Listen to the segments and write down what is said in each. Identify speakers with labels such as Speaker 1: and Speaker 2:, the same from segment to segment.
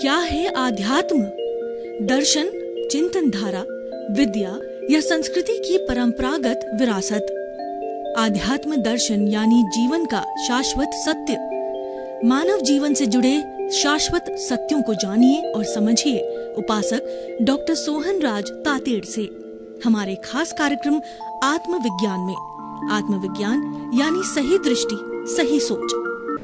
Speaker 1: क्या है आध्यात्म? दर्शन, चिंतन धारा, विद्या या संस्कृति की परंपरागत विरासत। आध्यात्म दर्शन यानी जीवन का शाश्वत सत्य। मानव जीवन से जुड़े शाश्वत सत्यों को जानिए और समझिए उपासक डॉक्टर सोहन राज तातेड़ से हमारे खास कार्यक्रम आत्मविज्ञान में। आत्मविज्ञान यानी सही दृष्टि, सही सोच।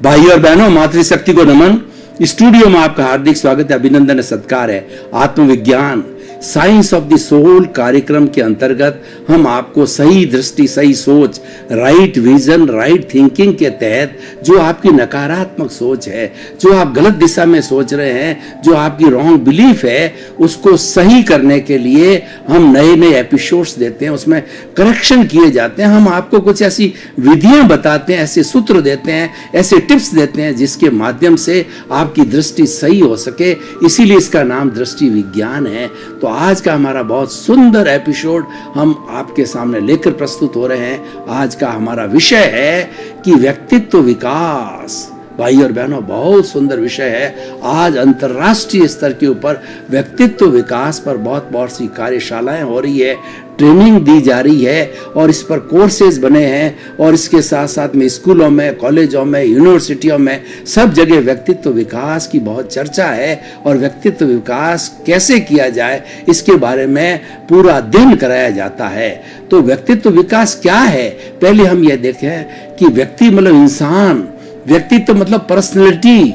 Speaker 2: भाई और बहनों, मातृशक्ति को नमन। स्टूडियो में आपका हार्दिक स्वागत है, अभिनंदन, सत्कार है। आत्मविज्ञान साइंस ऑफ द सोल कार्यक्रम के अंतर्गत हम आपको सही दृष्टि, सही सोच, राइट विजन, राइट थिंकिंग के तहत जो आपकी नकारात्मक सोच है, जो आप गलत दिशा में सोच रहे हैं, जो आपकी रॉन्ग बिलीफ है, उसको सही करने के लिए हम नए नए एपिसोड्स देते हैं, उसमें करेक्शन किए जाते हैं। हम आपको कुछ ऐसी विधियां बताते हैं, ऐसे सूत्र देते हैं, ऐसे टिप्स देते हैं जिसके माध्यम से आपकी दृष्टि सही हो सके। इसीलिए इसका नाम दृष्टि विज्ञान है। तो आज का हमारा बहुत सुंदर एपिसोड हम आपके सामने लेकर प्रस्तुत हो रहे हैं। आज का हमारा विषय है कि व्यक्तित्व विकास। भाई और बहनों, बहुत सुंदर विषय है। आज अंतर्राष्ट्रीय स्तर के ऊपर व्यक्तित्व विकास पर बहुत सी कार्यशालाएं हो रही है, ट्रेनिंग दी जा रही है और इस पर कोर्सेज बने हैं। और इसके साथ साथ में स्कूलों में, कॉलेजों में, यूनिवर्सिटियों में, सब जगह व्यक्तित्व विकास की बहुत चर्चा है। और व्यक्तित्व विकास कैसे किया जाए इसके बारे में पूरा अध्ययन कराया जाता है। तो व्यक्तित्व विकास क्या है, पहले हम यह देखें कि व्यक्ति मतलब इंसान, व्यक्तित्व मतलब पर्सनैलिटी,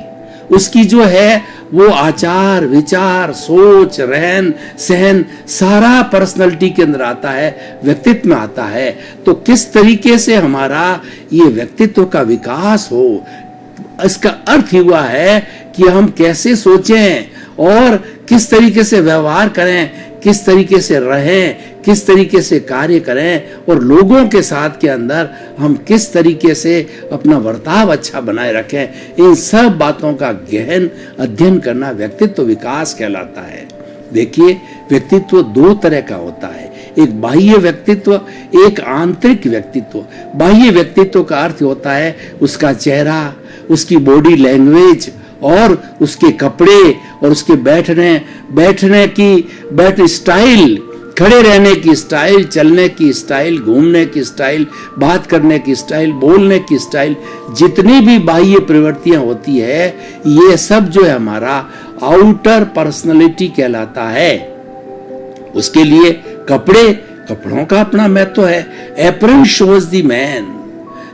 Speaker 2: उसकी जो है वो आचार, विचार, सोच, रहन सहन सारा पर्सनैलिटी के अंदर आता है, व्यक्तित्व में आता है। तो किस तरीके से हमारा ये व्यक्तित्व का विकास हो, इसका अर्थ हुआ है कि हम कैसे सोचें और किस तरीके से व्यवहार करें, किस तरीके से रहें, किस तरीके से कार्य करें और लोगों के साथ के अंदर हम किस तरीके से अपना बर्ताव अच्छा बनाए रखें। इन सब बातों का गहन अध्ययन करना व्यक्तित्व विकास कहलाता है। देखिए, व्यक्तित्व दो तरह का होता है, एक बाह्य व्यक्तित्व, एक आंतरिक व्यक्तित्व। बाह्य व्यक्तित्व का अर्थ होता है उसका चेहरा, उसकी बॉडी लैंग्वेज और उसके कपड़े और उसके बैठने की स्टाइल, खड़े रहने की स्टाइल, चलने की स्टाइल, घूमने की स्टाइल, बात करने की स्टाइल, बोलने की स्टाइल, जितनी भी बाह्य प्रवृत्तियां होती है, ये सब जो है हमारा आउटर पर्सनालिटी कहलाता है। उसके लिए कपड़ों का अपना महत्व है। एप्रन शोज द मैन,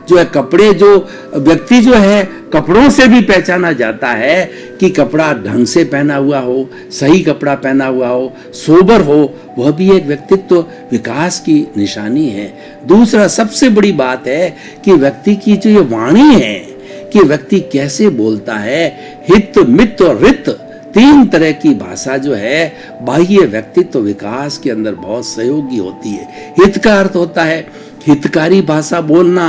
Speaker 2: जो है कपड़े, जो व्यक्ति जो है कपड़ों से भी पहचाना जाता है कि कपड़ा ढंग से पहना हुआ हो, सही कपड़ा पहना हुआ हो, सोबर हो, वह भी एक व्यक्तित्व विकास की निशानी है। दूसरा सबसे बड़ी बात है कि व्यक्ति की जो ये वाणी है कि व्यक्ति कैसे बोलता है। हित, मित और रित, तीन तरह की भाषा जो है बाह्य व्यक्तित्व विकास के अंदर बहुत सहयोगी होती है। हित का अर्थ होता है हितकारी भाषा बोलना,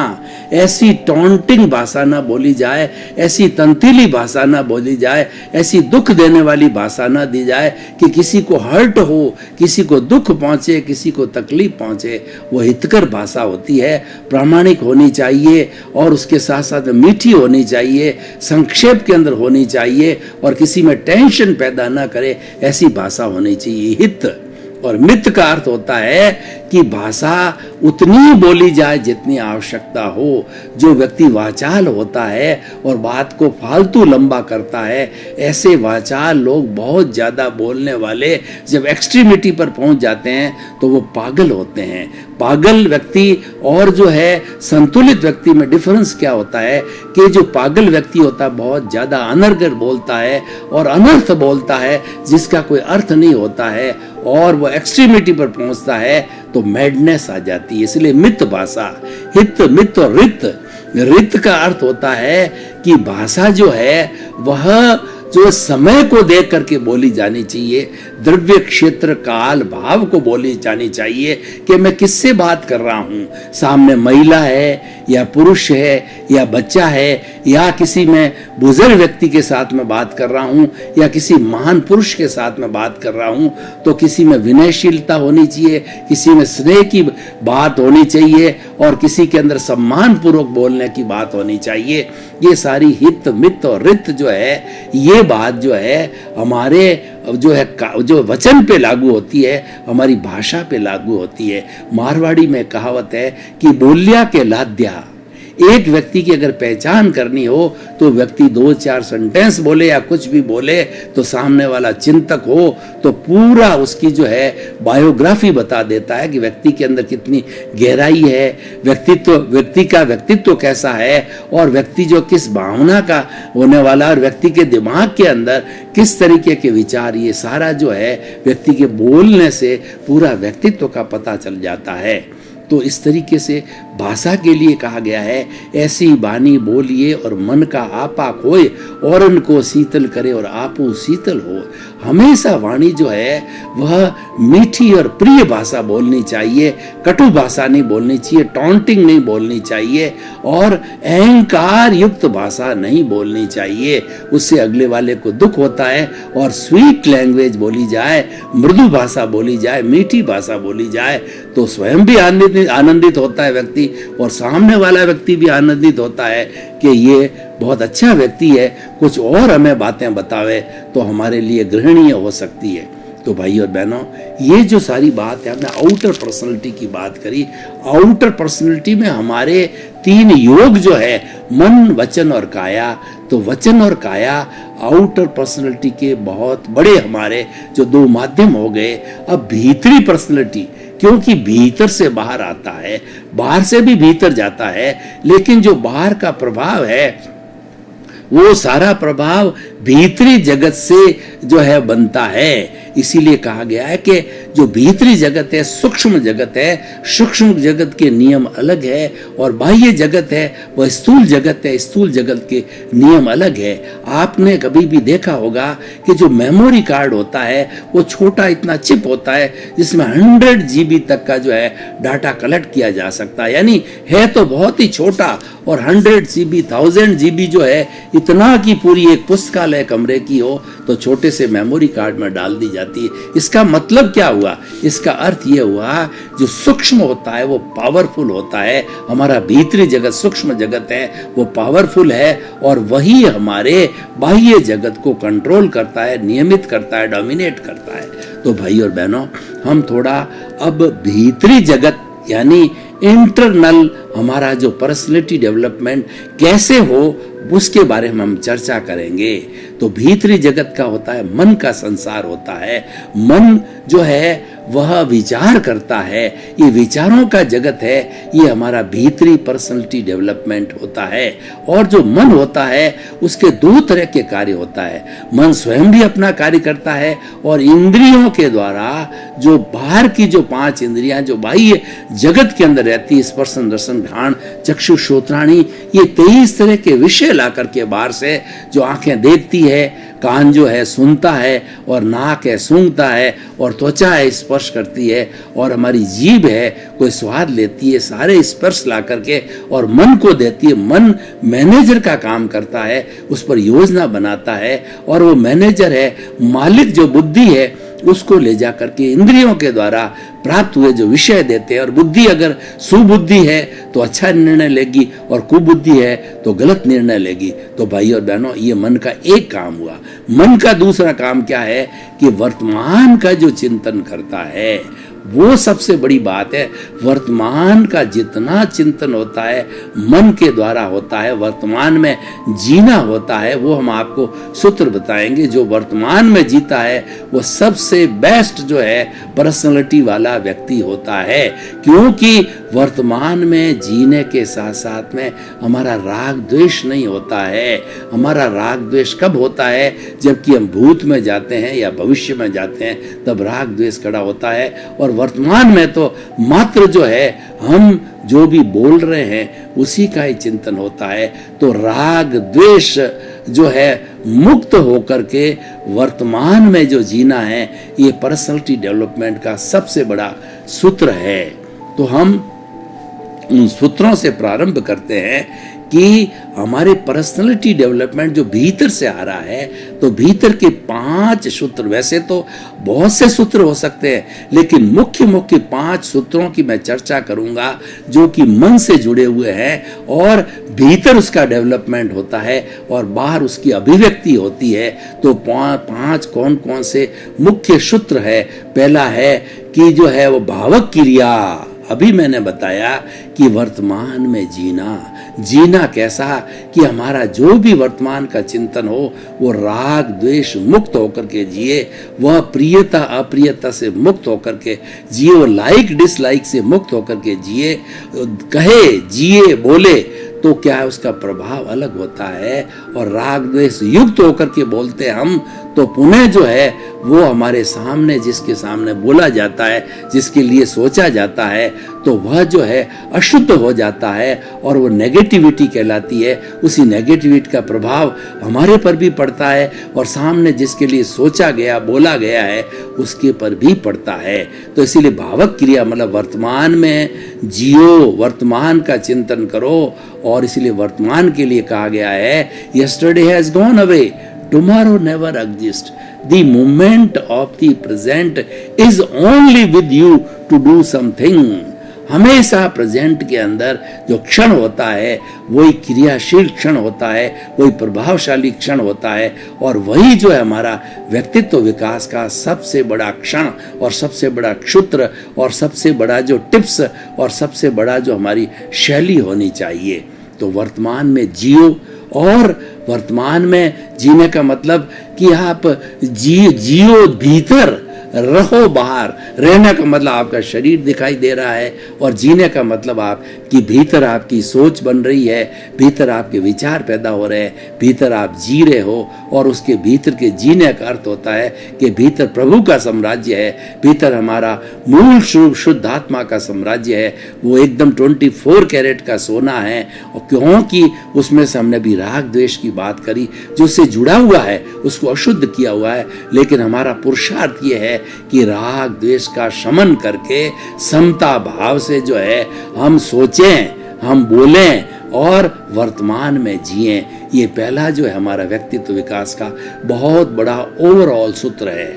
Speaker 2: ऐसी टॉन्टिंग भाषा ना बोली जाए, ऐसी तंतीली भाषा ना बोली जाए, ऐसी दुख देने वाली भाषा ना दी जाए कि किसी को हर्ट हो, किसी को दुख पहुंचे, किसी को तकलीफ पहुंचे। वो हितकर भाषा होती है, प्रामाणिक होनी चाहिए और उसके साथ साथ मीठी होनी चाहिए, संक्षेप के अंदर होनी चाहिए और किसी में टेंशन पैदा ना करे, ऐसी भाषा होनी चाहिए। हित और मित का अर्थ होता है कि भाषा उतनी बोली जाए जितनी आवश्यकता हो। जो व्यक्ति वाचाल होता है और बात को फालतू लंबा करता है, ऐसे वाचाल लोग, बहुत ज्यादा बोलने वाले, जब एक्सट्रीमिटी पर पहुंच जाते हैं तो वो पागल होते हैं। पागल व्यक्ति और जो है संतुलित व्यक्ति में डिफरेंस क्या होता है कि जो पागल व्यक्ति होता है बहुत ज्यादा अनर्गल बोलता है और अनर्थ बोलता है जिसका कोई अर्थ नहीं होता है और वो एक्सट्रीमिटी पर पहुंचता है तो मैडनेस आ जाती है। इसलिए मित भाषा, हित, मित और रित का अर्थ होता है कि भाषा जो है वह जो समय को देख करके बोली जानी चाहिए, द्रव्य, क्षेत्र, काल, भाव को बोली जानी चाहिए कि मैं किससे बात कर रहा हूँ। सामने महिला है या पुरुष है या बच्चा है या किसी में बुजुर्ग व्यक्ति के साथ में बात कर रहा हूँ या किसी महान पुरुष के साथ में बात कर रहा हूँ, तो किसी में विनयशीलता होनी चाहिए, किसी में स्नेह की बात होनी चाहिए और किसी के अंदर सम्मान पूर्वक बोलने की बात होनी चाहिए। ये सारी हित मित और रित जो है, ये बात जो है हमारे जो वचन पे लागू होती है, हमारी भाषा पे लागू होती है। मारवाड़ी में कहावत है कि बोलिया के लाद्या। एक व्यक्ति की अगर पहचान करनी हो तो व्यक्ति 2-4 सेंटेंस बोले या कुछ भी बोले तो सामने वाला चिंतक हो तो पूरा उसकी जो है बायोग्राफी बता देता है कि व्यक्ति के अंदर कितनी गहराई है, व्यक्ति का व्यक्तित्व कैसा है, और व्यक्ति जो किस भावना का होने वाला, और व्यक्ति के दिमाग के अंदर किस तरीके के विचार, ये सारा जो है व्यक्ति के बोलने से पूरा व्यक्तित्व का पता चल जाता है। तो इस तरीके से भाषा के लिए कहा गया है, ऐसी वाणी बोलिए और मन का आपा खोए, और उनको शीतल करे और आपो शीतल हो। हमेशा वाणी जो है वह मीठी और प्रिय भाषा बोलनी चाहिए, कटु भाषा नहीं बोलनी चाहिए, टॉन्टिंग नहीं बोलनी चाहिए, और अहंकार युक्त भाषा नहीं बोलनी चाहिए। उससे अगले वाले को दुख होता है। और स्वीट लैंग्वेज बोली जाए, मृदु भाषा बोली जाए, मीठी भाषा बोली जाए तो स्वयं भी आनंदित होता है व्यक्ति, और सामने वाला व्यक्ति भी आनंदित होता है कि ये बहुत अच्छा व्यक्ति है, कुछ और हमें बातें बतावे तो हमारे लिए ग्रहणीय हो सकती है। तो भाई और बहनों, ये जो सारी बात है, हमने आउटर पर्सनैलिटी की बात करी। आउटर पर्सनैलिटी में हमारे 3 योग जो है, मन, वचन और काया। तो वचन और काया आउटर पर्सनैलिटी के बहुत बड़े हमारे जो 2 माध्यम हो गए। अब भीतरी पर्सनैलिटी, क्योंकि भीतर से बाहर आता है, बाहर से भी भीतर जाता है, लेकिन जो बाहर का प्रभाव है वो सारा प्रभाव भीतरी जगत से जो है बनता है। इसीलिए कहा गया है कि जो भीतरी जगत है, सूक्ष्म जगत है, सूक्ष्म जगत के नियम अलग है, और बाह्य जगत है वह स्थूल जगत है, स्थूल जगत के नियम अलग है। आपने कभी भी देखा होगा कि जो मेमोरी कार्ड होता है वो छोटा इतना चिप होता है जिसमें 100 GB तक का जो है डाटा कलेक्ट किया जा सकता है, यानी है तो बहुत ही छोटा, और 100 GB 1000 GB जो है इतना की पूरी एक पुस्तकालय कमरे की हो तो छोटे से मेमोरी कार्ड में डाल दी जाती है। इसका मतलब क्या हुआ? इसका अर्थ यह हुआ जो सूक्ष्म होता है वो पावरफुल होता है। हमारा भीतरी जगत, सूक्ष्म जगत है, वो पावरफुल है, और वही हमारे बाह्य जगत को कंट्रोल करता है, नियमित करता है, डोमिनेट करता है। तो भाई और बहनों, हम थोड़ा अब भीतरी जगत यानी इंटरनल हमारा जो पर्सनैलिटी डेवलपमेंट कैसे हो उसके बारे में हम चर्चा करेंगे। तो भीतरी जगत का होता है, मन का संसार होता है। मन जो है वह विचार करता है, ये विचारों का जगत है, ये हमारा भीतरी पर्सनैलिटी डेवलपमेंट होता है। और जो मन होता है उसके 2 तरह के कार्य होता है। मन स्वयं भी अपना कार्य करता है, और इंद्रियों के द्वारा जो बाहर की जो 5 इंद्रियां जो बाह्य जगत के अंदर रहती है, स्पर्शन रसन घ्राण चक्षु श्रोत्राणी, ये 23 तरह के विषय ला करके बाहर से जो आंखें देखती है, कान जो है सुनता है, और नाक है सूंघता है, और त्वचा है स्पर्श करती है, और हमारी जीभ है कोई स्वाद लेती है, सारे स्पर्श ला करके और मन को देती है। मन मैनेजर का काम करता है, उस पर योजना बनाता है, और वो मैनेजर है, मालिक जो बुद्धि है उसको ले जा करके इंद्रियों के द्वारा प्राप्त हुए जो विषय देते हैं। और बुद्धि अगर सुबुद्धि है तो अच्छा निर्णय लेगी, और कुबुद्धि है तो गलत निर्णय लेगी। तो भाई और बहनों, ये मन का एक काम हुआ। मन का दूसरा काम क्या है कि वर्तमान का जो चिंतन करता है वो सबसे बड़ी बात है। वर्तमान का जितना चिंतन होता है मन के द्वारा होता है, वर्तमान में जीना होता है, वो हम आपको सूत्र बताएंगे। जो वर्तमान में जीता है वो सबसे बेस्ट जो है पर्सनैलिटी वाला व्यक्ति होता है, क्योंकि वर्तमान में जीने के साथ साथ में हमारा राग द्वेष नहीं होता है। हमारा राग द्वेष कब होता है? जबकि हम भूत में जाते हैं या भविष्य में जाते हैं, तब राग द्वेष खड़ा होता है। और वर्तमान में तो मात्र जो है हम जो भी बोल रहे हैं उसी का ही चिंतन होता है। तो राग द्वेष जो है मुक्त होकर के वर्तमान में जो जीना है, ये पर्सनैलिटी डेवलपमेंट का सबसे बड़ा सूत्र है। तो हम उन सूत्रों से प्रारंभ करते हैं कि हमारे पर्सनालिटी डेवलपमेंट जो भीतर से आ रहा है, तो भीतर के 5 सूत्र, वैसे तो बहुत से सूत्र हो सकते हैं, लेकिन मुख्य मुख्य 5 सूत्रों की मैं चर्चा करूंगा जो कि मन से जुड़े हुए हैं और भीतर उसका डेवलपमेंट होता है और बाहर उसकी अभिव्यक्ति होती है। तो 5 कौन कौन से मुख्य सूत्र है। पहला है कि जो है वो भावक क्रिया। अभी मैंने बताया कि वर्तमान में जीना कैसा कि हमारा जो भी वर्तमान का चिंतन हो वो राग द्वेष मुक्त होकर के जिए, वह प्रियता अप्रियता से मुक्त होकर के जिए, वो लाइक डिसलाइक से मुक्त होकर के जिए, कहे जिए बोले तो क्या है उसका प्रभाव अलग होता है। और राग द्वेष युक्त होकर के बोलते हम तो पुनः जो है वो हमारे सामने, जिसके सामने बोला जाता है, जिसके लिए सोचा जाता है, तो वह जो है अशुद्ध हो जाता है और वो नेगेटिविटी कहलाती है। उसी नेगेटिविटी का प्रभाव हमारे पर भी पड़ता है और सामने जिसके लिए सोचा गया बोला गया है उसके पर भी पड़ता है। तो इसीलिए भावक क्रिया मतलब वर्तमान में जियो, वर्तमान का चिंतन करो। और इसीलिए वर्तमान के लिए कहा गया है yesterday has gone away, tomorrow never exists, the moment of the present is only with you to do something। हमेशा प्रेजेंट के अंदर जो क्षण होता है वही क्रियाशील क्षण होता है, वही प्रभावशाली क्षण होता है और वही जो है हमारा व्यक्तित्व विकास का सबसे बड़ा क्षण और सबसे बड़ा क्षुत्र और सबसे बड़ा जो टिप्स और सबसे बड़ा जो हमारी शैली होनी चाहिए। तो वर्तमान में जियो, और वर्तमान में जीने का मतलब कि आप जियो भीतर, रहो बाहर। रहने का मतलब आपका शरीर दिखाई दे रहा है और जीने का मतलब आप कि भीतर आपकी सोच बन रही है, भीतर आपके विचार पैदा हो रहे हैं, भीतर आप जी रहे हो। और उसके भीतर के जीने का अर्थ होता है कि भीतर प्रभु का साम्राज्य है, भीतर हमारा मूल स्वरूप शुद्ध आत्मा का साम्राज्य है, वो एकदम 24 कैरेट का सोना है। और क्योंकि उसमें से हमने भी राग द्वेष की बात करी, जो उससे जुड़ा हुआ है उसको अशुद्ध किया हुआ है। लेकिन हमारा पुरुषार्थ ये है कि राग द्वेष का शमन करके समता भाव से जो है हम सोचें, हम बोलें और वर्तमान में जिएं। ये पहला जो है हमारा व्यक्तित्व विकास का बहुत बड़ा ओवरऑल सूत्र है।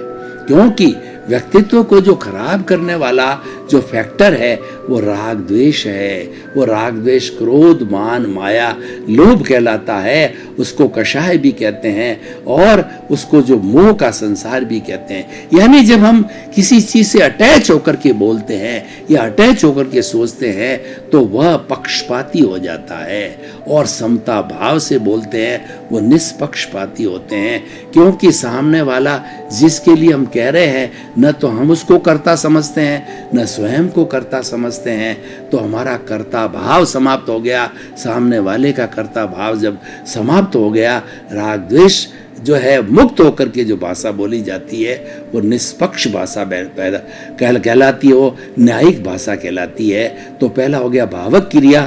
Speaker 2: क्योंकि व्यक्तित्व को जो खराब करने वाला जो फैक्टर है वो राग द्वेष है। वो राग द्वेष क्रोध मान माया लोभ कहलाता है, उसको कषाय भी कहते हैं और उसको जो मोह का संसार भी कहते हैं। यानी जब हम किसी चीज से अटैच होकर के बोलते हैं या अटैच होकर के सोचते हैं तो वह पक्षपाती हो जाता है, और समता भाव से बोलते हैं वो निष्पक्षपाती होते हैं। क्योंकि सामने वाला जिसके लिए हम कह रहे हैं न तो हम उसको कर्ता समझते हैं न स्वयं को कर्ता समझते हैं, तो हमारा कर्ता भाव समाप्त हो गया। सामने वाले का कर्ता भाव जब समाप्त हो गया, राग द्वेष जो है मुक्त होकर के जो भाषा बोली जाती है वो निष्पक्ष भाषा कहलाती है, वो न्यायिक भाषा कहलाती है। तो पहला हो गया भावक क्रिया।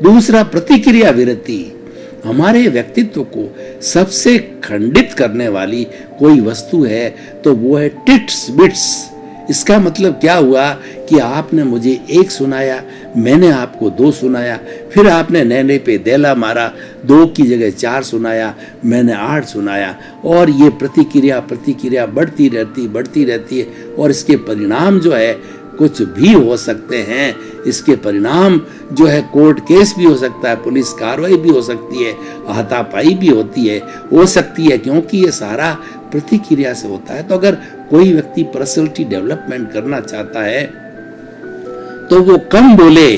Speaker 2: दूसरा प्रतिक्रिया विरति। हमारे व्यक्तित्व को सबसे खंडित करने वाली कोई वस्तु है तो वो है टिट्स बिट्स। इसका मतलब क्या हुआ कि आपने मुझे 1 सुनाया, मैंने आपको 2 सुनाया, फिर आपने नैने पे देला मारा, 2 की जगह 4 सुनाया, मैंने 8 सुनाया, और ये प्रतिक्रिया बढ़ती रहती है। और इसके परिणाम जो है कुछ भी हो सकते हैं। इसके परिणाम जो है कोर्ट केस भी हो सकता है, पुलिस कार्रवाई भी हो सकती है, हाथापाई भी हो सकती है, क्योंकि ये सारा प्रतिक्रिया से होता है। तो अगर कोई व्यक्ति पर्सनैलिटी डेवलपमेंट करना चाहता है तो वो कम बोले,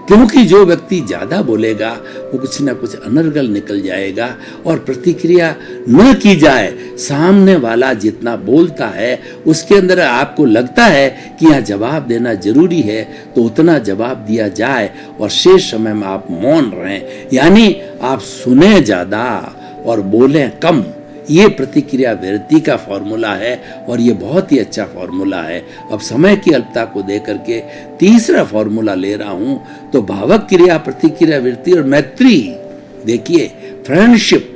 Speaker 2: क्योंकि जो व्यक्ति ज्यादा बोलेगा वो कुछ ना कुछ अनर्गल निकल जाएगा। और प्रतिक्रिया न की जाए, सामने वाला जितना बोलता है उसके अंदर आपको लगता है कि यहाँ जवाब देना जरूरी है तो उतना जवाब दिया जाए और शेष समय में आप मौन रहें, यानी आप सुने ज्यादा और बोलें कम। ये प्रतिक्रिया विरति का फॉर्मूला है और ये बहुत ही अच्छा फॉर्मूला है। अब समय की अल्पता को देकर के तीसरा फॉर्मूला ले रहा हूं। तो भावक क्रिया, प्रतिक्रिया विरति और मैत्री। देखिए फ्रेंडशिप,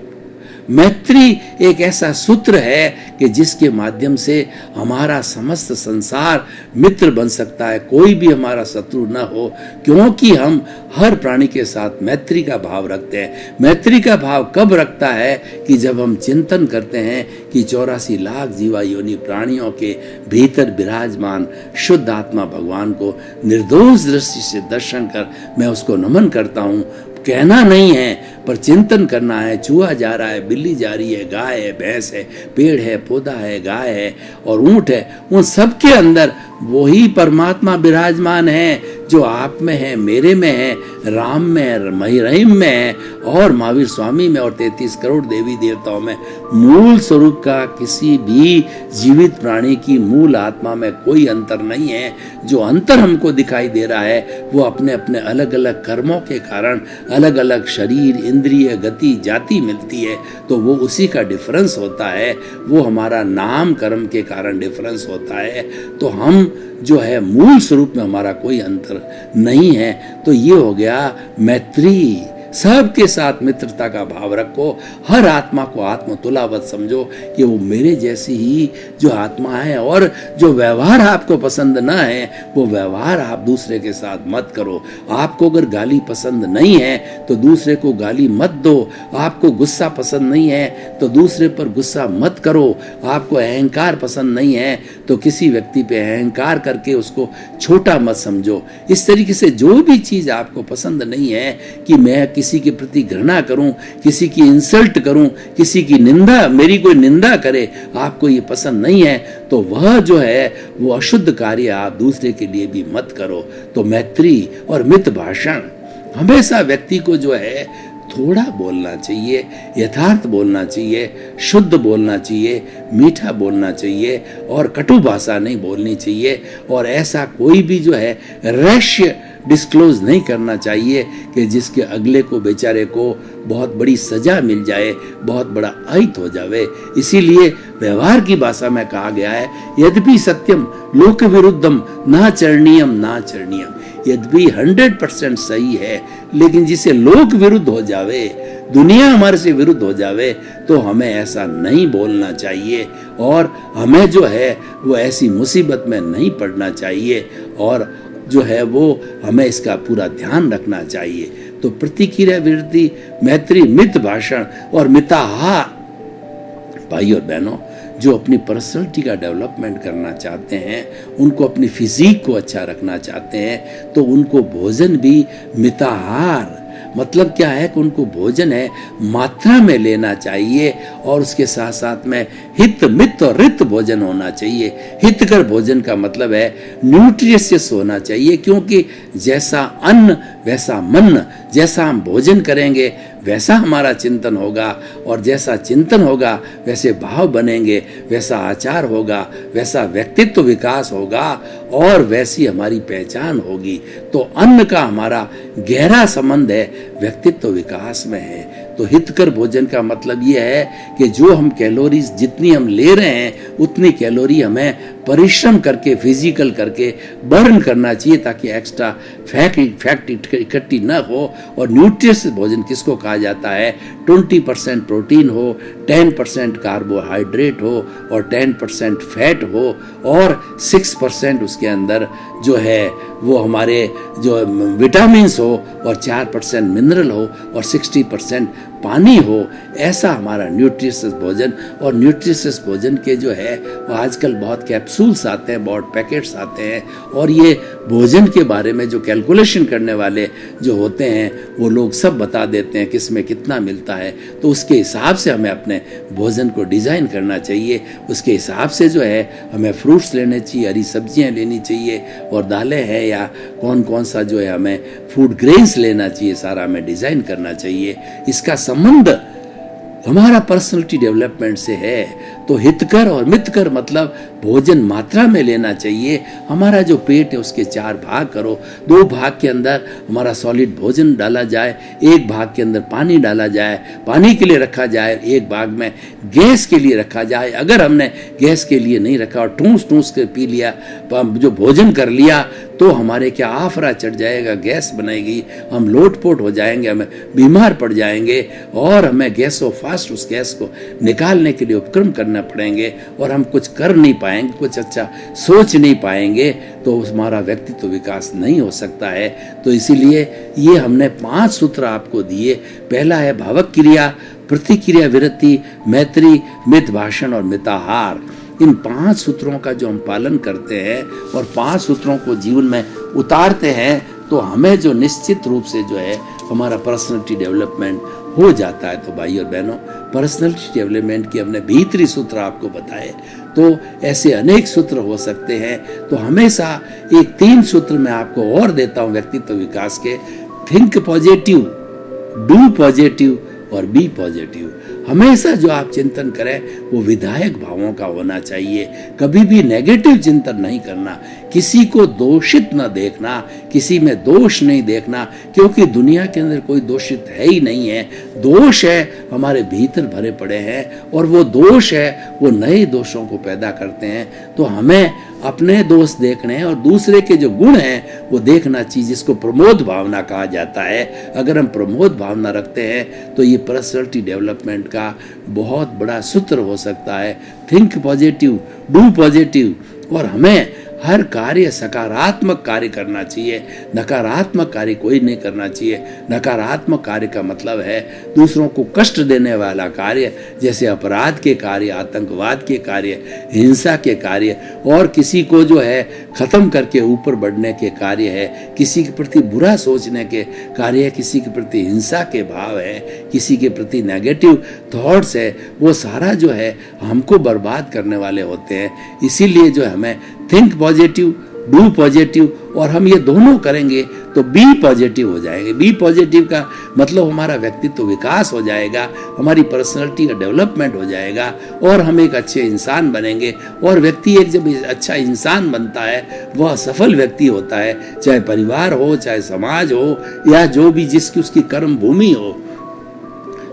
Speaker 2: मैत्री एक ऐसा सूत्र है कि जिसके माध्यम से हमारा समस्त संसार मित्र बन सकता है, कोई भी हमारा शत्रु न हो, क्योंकि हम हर प्राणी के साथ मैत्री का भाव रखते हैं। मैत्री का भाव कब रखता है कि जब हम चिंतन करते हैं कि 84 लाख जीवा योनि प्राणियों के भीतर विराजमान शुद्ध आत्मा भगवान को निर्दोष दृष्टि से दर्शन कर मैं उसको नमन करता हूँ। कहना नहीं है पर चिंतन करना है। चूहा जा रहा है, बिल्ली जा रही है, गाय है, भैंस है, पेड़ है, पौधा है, गाय है और ऊंट है, उन सबके अंदर वही परमात्मा विराजमान है जो आप में है, मेरे में है, राम में है, रहीम में है और महावीर स्वामी में और 33 करोड़ देवी देवताओं में। मूल स्वरूप का किसी भी जीवित प्राणी की मूल आत्मा में कोई अंतर नहीं है। जो अंतर हमको दिखाई दे रहा है वो अपने अपने अलग अलग कर्मों के कारण अलग अलग शरीर, इंद्रिय, गति, जाति मिलती है, तो वो उसी का डिफरेंस होता है। वो हमारा नाम कर्म के कारण डिफरेंस होता है। तो हम जो है मूल स्वरूप में हमारा कोई अंतर नहीं है। तो ये हो गया मैत्री। सबके साथ मित्रता का भाव रखो। हर आत्मा को आत्मतुलावत समझो कि वो मेरे जैसी ही जो आत्मा है, और जो व्यवहार आपको पसंद ना है वो व्यवहार आप दूसरे के साथ मत करो। आपको अगर गाली पसंद नहीं है तो दूसरे को गाली मत दो। आपको गुस्सा पसंद नहीं है तो दूसरे पर गुस्सा मत करो। आपको अहंकार पसंद नहीं है तो किसी व्यक्ति पे अहंकार करके उसको छोटा मत समझो। इस तरीके से जो भी चीज़ आपको पसंद नहीं है कि मैं किसी के प्रति घृणा करूं, किसी की इंसल्ट करूं, किसी की निंदा, मेरी कोई निंदा करे, आपको ये पसंद नहीं है तो वह जो है वो अशुद्ध कार्य आप दूसरे के लिए भी मत करो। तो मैत्री और मित भाषण हमेशा व्यक्ति को जो है थोड़ा बोलना चाहिए, यथार्थ बोलना चाहिए, शुद्ध बोलना चाहिए, मीठा बोलना चाहिए और कटु भाषा नहीं बोलनी चाहिए। और ऐसा कोई भी जो है रहस्य डिस्क्लोज नहीं करना चाहिए कि जिसके अगले को बेचारे को बहुत बड़ी सजा मिल जाए, बहुत बड़ा अहित हो जावे। इसीलिए व्यवहार की भाषा में कहा गया है, यद्यपि सत्यम लोक विरुद्धम ना चरणीयम ना चरणीयम। यद्यपि 100% सही है, लेकिन जिसे लोक विरुद्ध हो जावे, दुनिया हमारे से विरुद्ध हो जावे, तो हमें ऐसा नहीं बोलना चाहिए और हमें जो है वो ऐसी मुसीबत में नहीं पड़ना चाहिए और जो है वो हमें इसका पूरा ध्यान रखना चाहिए। तो प्रतिक्रिया वृत्ति, मैत्री, मित भाषण और मिताहार। भाई और बहनों, जो अपनी पर्सनैलिटी का डेवलपमेंट करना चाहते हैं, उनको अपनी फिजिक को अच्छा रखना चाहते हैं, तो उनको भोजन भी मिताहार, मतलब क्या है कि उनको भोजन है मात्रा में लेना चाहिए और उसके साथ साथ में हित मित और रित भोजन होना चाहिए। हितकर भोजन का मतलब है न्यूट्रिशियस होना चाहिए, क्योंकि जैसा अन्न वैसा मन। जैसा हम भोजन करेंगे वैसा हमारा चिंतन होगा और जैसा चिंतन होगा वैसे भाव बनेंगे, वैसा आचार होगा, वैसा व्यक्तित्व विकास होगा और वैसी हमारी पहचान होगी। तो अन्न का हमारा गहरा संबंध है व्यक्तित्व विकास में है। तो हितकर भोजन का मतलब ये है कि जो हम कैलोरीज जितनी हम ले रहे हैं उतनी कैलोरी हमें परिश्रम करके, फिजिकल करके बर्न करना चाहिए, ताकि एक्स्ट्रा फैट इकट्ठी न हो। और न्यूट्रिशियस भोजन किसको कहा जाता है? 20% प्रोटीन हो, 10% कार्बोहाइड्रेट हो और 10% फैट हो और 6% उसके अंदर जो है वो हमारे जो विटामिन्स हो और 4% मिनरल हो और 60% पानी हो। ऐसा हमारा न्यूट्रिशियस भोजन। और न्यूट्रिशियस भोजन के जो है वो आजकल बहुत कैप्सूल्स आते हैं, बहुत पैकेट्स आते हैं और ये भोजन के बारे में जो कैलकुलेशन करने वाले जो होते हैं वो लोग सब बता देते हैं किस में कितना मिलता है। तो उसके हिसाब से हमें अपने भोजन को डिज़ाइन करना चाहिए। उसके हिसाब से जो है हमें फ्रूट्स लेने चाहिए, हरी सब्जियां लेनी चाहिए और दालें हैं या कौन कौन सा जो है हमें फूड ग्रेन्स लेना चाहिए, सारा हमें डिज़ाइन करना चाहिए। इसका संबंध हमारा पर्सनैलिटी डेवलपमेंट से है। तो हितकर और मितकर मतलब भोजन मात्रा में लेना चाहिए। हमारा जो पेट है उसके 4 भाग करो। 2 भाग के अंदर हमारा सॉलिड भोजन डाला जाए, 1 भाग के अंदर पानी डाला जाए, पानी के लिए रखा जाए, 1 भाग में गैस के लिए रखा जाए। अगर हमने गैस के लिए नहीं रखा और ठूस के पी लिया, जो भोजन कर लिया, तो हमारे क्या आफरा चढ़ जाएगा, गैस बनेगी, हम लोटपोट हो जाएंगे, हमें बीमार पड़ जाएंगे और हमें गैसोफास्ट फास्ट उस गैस को निकालने के लिए उपक्रम करने पड़ेंगे और हम कुछ कर नहीं पाएंगे, कुछ अच्छा सोच नहीं पाएंगे, तो हमारा व्यक्तित्व विकास नहीं हो सकता है। तो इसीलिए ये हमने 5 सूत्र आपको दिए। पहला है भावक क्रिया, प्रतिक्रिया विरति, मैत्री, मित भाषण और मिताहार। इन 5 सूत्रों का जो हम पालन करते हैं और 5 सूत्रों को जीवन में उतारते हैं, तो हमें जो निश्चित रूप से जो है हमारा पर्सनैलिटी डेवलपमेंट हो जाता है। तो भाई और बहनों, पर्सनैलिटी डेवलपमेंट के हमने भीतरी सूत्र आपको बताए, तो ऐसे अनेक सूत्र हो सकते हैं। तो हमेशा एक 3 सूत्र मैं आपको और देता हूं व्यक्तित्व विकास के। थिंक पॉजिटिव, डू पॉजिटिव और बी पॉजिटिव। हमेशा जो आप चिंतन करें वो विधायक भावों का होना चाहिए। कभी भी नेगेटिव चिंतन नहीं करना, किसी को दोषित न देखना, किसी में दोष नहीं देखना, क्योंकि दुनिया के अंदर कोई दोषित है ही नहीं है। दोष है हमारे भीतर भरे पड़े हैं और वो दोष है वो नए दोषों को पैदा करते हैं। तो हमें अपने दोष देखने और दूसरे के जो गुण हैं वो देखना चाहिए, जिसको प्रमोद भावना कहा जाता है। अगर हम प्रमोद भावना रखते हैं तो ये पर्सनैलिटी डेवलपमेंट का बहुत बड़ा सूत्र हो सकता है। थिंक पॉजिटिव, डू पॉजिटिव, और हमें हर कार्य सकारात्मक कार्य करना चाहिए, नकारात्मक कार्य कोई नहीं करना चाहिए। नकारात्मक कार्य का मतलब है दूसरों को कष्ट देने वाला कार्य, जैसे अपराध के कार्य, आतंकवाद के कार्य, हिंसा के कार्य, और किसी को जो है खत्म करके ऊपर बढ़ने के कार्य है, किसी के प्रति बुरा सोचने के कार्य है, किसी के प्रति हिंसा के भाव है, किसी के प्रति नेगेटिव थॉट्स है, वो सारा जो है हमको बर्बाद करने वाले होते हैं। इसीलिए जो हमें थिंक पॉजिटिव, डू पॉजिटिव, और हम ये दोनों करेंगे तो बी पॉजिटिव हो जाएंगे। बी पॉजिटिव का मतलब हमारा व्यक्तित्व विकास हो जाएगा, हमारी पर्सनैलिटी का डेवलपमेंट हो जाएगा और हम एक अच्छे इंसान बनेंगे। और व्यक्ति एक जब अच्छा इंसान बनता है वह सफल व्यक्ति होता है, चाहे परिवार हो, चाहे समाज हो, या जो भी जिसकी उसकी कर्म भूमि हो,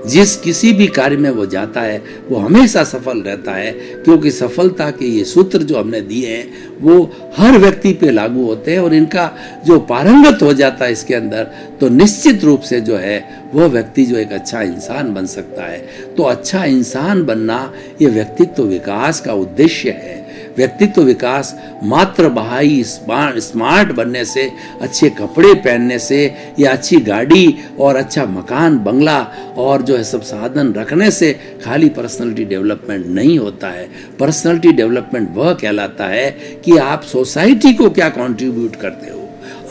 Speaker 2: जिस किसी भी कार्य में वो जाता है वो हमेशा सफल रहता है। क्योंकि सफलता के ये सूत्र जो हमने दिए हैं वो हर व्यक्ति पे लागू होते हैं, और इनका जो पारंगत हो जाता है इसके अंदर, तो निश्चित रूप से जो है वो व्यक्ति जो एक अच्छा इंसान बन सकता है। तो अच्छा इंसान बनना ये व्यक्तित्व विकास का उद्देश्य है। व्यक्तित्व विकास मात्र बाहरी स्मार्ट बनने से, अच्छे कपड़े पहनने से, या अच्छी गाड़ी और अच्छा मकान, बंगला और जो है सब साधन रखने से खाली पर्सनैलिटी डेवलपमेंट नहीं होता है। पर्सनैलिटी डेवलपमेंट वह कहलाता है कि आप सोसाइटी को क्या कंट्रीब्यूट करते हो।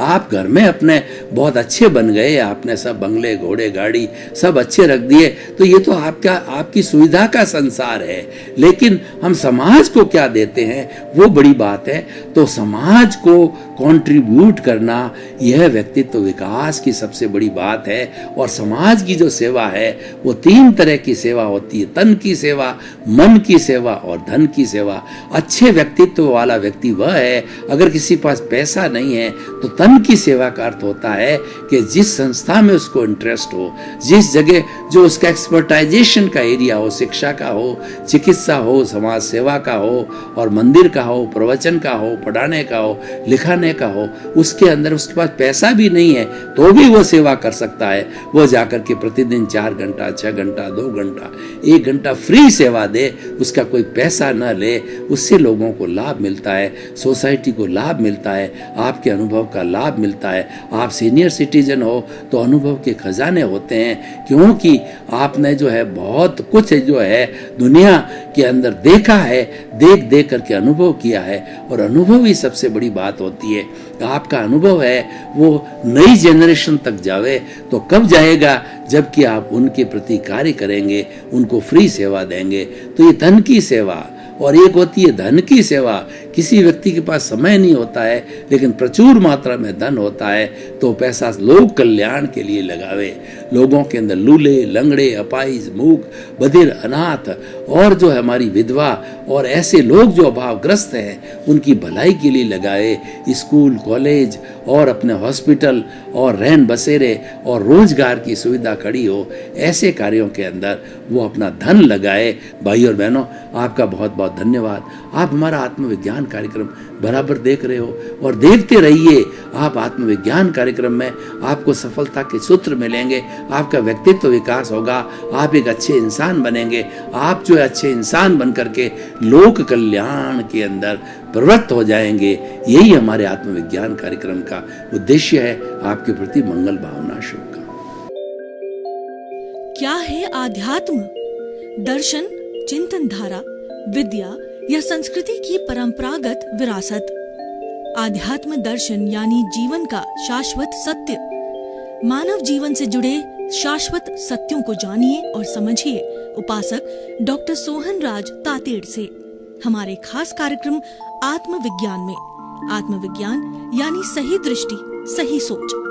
Speaker 2: आप घर में अपने बहुत अच्छे बन गए, आपने सब बंगले, घोड़े, गाड़ी सब अच्छे रख दिए, तो ये तो आपकी सुविधा का संसार है। लेकिन हम समाज को क्या देते हैं वो बड़ी बात है। तो समाज को कंट्रीब्यूट करना यह व्यक्तित्व विकास की सबसे बड़ी बात है। और समाज की जो सेवा है वो 3 तरह की सेवा होती है: तन की सेवा, मन की सेवा और धन की सेवा। अच्छे व्यक्तित्व वाला व्यक्ति वह है, अगर किसी पास पैसा नहीं है तो तन की सेवा का अर्थ होता है कि जिस संस्था में उसको इंटरेस्ट हो, जिस जगह जो उसका एक्सपर्टाइजेशन का एरिया हो, शिक्षा का हो, चिकित्सा हो, समाज सेवा का हो, और मंदिर का हो, प्रवचन का हो, पढ़ाने का हो, लिखाने का हो, उसके अंदर उसके पास पैसा भी नहीं है तो भी वो सेवा कर सकता है। वो जाकर के प्रतिदिन 4 घंटा, 6 घंटा, 2 घंटा, 1 घंटा फ्री सेवा दे, उसका कोई पैसा न ले, उससे लोगों को लाभ मिलता है, सोसाइटी को लाभ मिलता है, आपके अनुभव का लाभ मिलता है। आप सीनियर सिटीजन हो तो अनुभव के खजाने होते हैं, क्योंकि आपने जो है बहुत कुछ जो है दुनिया के अंदर देखा है, देख देख करके अनुभव किया है, और अनुभव ही सबसे बड़ी बात होती है। आपका अनुभव है वो नई जनरेशन तक जावे, तो कब जाएगा? जबकि आप उनके प्रति कार्य करेंगे, उनको फ्री सेवा देंगे। तो ये धन की सेवा, और एक होती है धन की सेवा। किसी व्यक्ति के पास समय नहीं होता है लेकिन प्रचुर मात्रा में धन होता है, तो पैसा लोक कल्याण के लिए लगावे। लोगों के अंदर लूले, लंगड़े, अपाहिज, मूक, बधिर, अनाथ और जो है हमारी विधवा और ऐसे लोग जो अभावग्रस्त हैं उनकी भलाई के लिए लगाए। स्कूल, कॉलेज और अपने हॉस्पिटल और रहन बसेरे और रोजगार की सुविधा खड़ी हो, ऐसे कार्यों के अंदर वो अपना धन लगाए। भाई और बहनों, आपका बहुत बहुत धन्यवाद। आप हमारा आत्मविज्ञान आत्मविज्ञान कार्यक्रम बराबर देख रहे हो और देखते रहिए। आप आत्मविज्ञान कार्यक्रम में आपको सफलता के सूत्र मिलेंगे, आपका व्यक्तित्व विकास होगा, आप एक अच्छे इंसान बनेंगे। आप जो अच्छे इंसान बन करके लोक कल्याण के अंदर प्रवृत्त हो जाएंगे। यही हमारे आत्मविज्ञान कार्यक्रम का उद्देश्य है, आपके प्रति मंगल भावना शुभ का।
Speaker 1: क्या है आध्यात्म? दर्शन, चिंतन धारा, विद्या या संस्कृति की परंपरागत विरासत। आध्यात्म दर्शन यानी जीवन का शाश्वत सत्य। मानव जीवन से जुड़े शाश्वत सत्यों को जानिए और समझिए उपासक डॉक्टर सोहन राज तातेड़ से हमारे खास कार्यक्रम आत्मविज्ञान में। आत्मविज्ञान यानी सही दृष्टि, सही सोच।